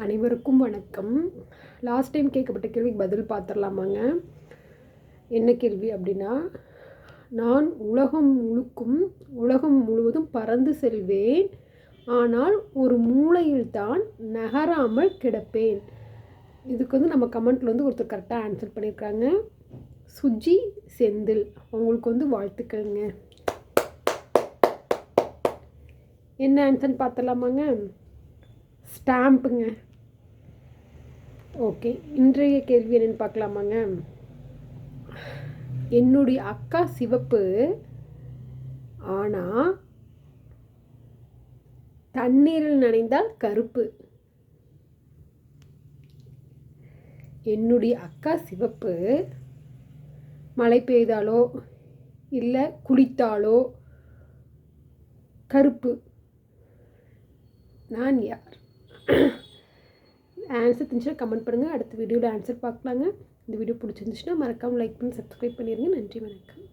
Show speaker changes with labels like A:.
A: அனைவருக்கும் வணக்கம். Last time கேட்கப்பட்ட கேள்விக்கு பதில் பார்த்துடலாமாங்க. என்ன கேள்வி அப்படின்னா, நான் உலகம் முழுவதும் பறந்து செல்வேன், ஆனால் ஒரு மூலையில் தான் நகராமல் கிடப்பேன். இதுக்கு நம்ம கமெண்ட்டில் ஒருத்தர் கரெக்டாக ஆன்சர் பண்ணியிருக்காங்க. சுஜி செந்தில், அவங்களுக்கு வாழ்த்துக்கள்ங்க. என்ன ஆன்சர்னு பார்த்துடலாமாங்க. ஸ்டாம்புங்க. ஓகே, இன்றைய கேள்வி என்னென்னு பார்க்கலாமாங்க. என்னுடைய அக்கா சிவப்பு, ஆனால் தண்ணீரில் நனைந்தால் கருப்பு. என்னுடைய அக்கா சிவப்பு, மழை பெய்தாலோ இல்லை குளித்தாலோ கருப்பு. நான் யார்? ஆன்சர் தெரிஞ்சுன்னா கமெண்ட் பண்ணுங்கள். அடுத்த வீடியோவில் ஆன்சர் பார்க்கலாங்க. இந்த வீடியோ பிடிச்சிருந்துச்சுன்னா மறக்காமல் லைக் பண்ணி சப்ஸ்கிரைப் பண்ணிடுங்க. நன்றி, வணக்கம்.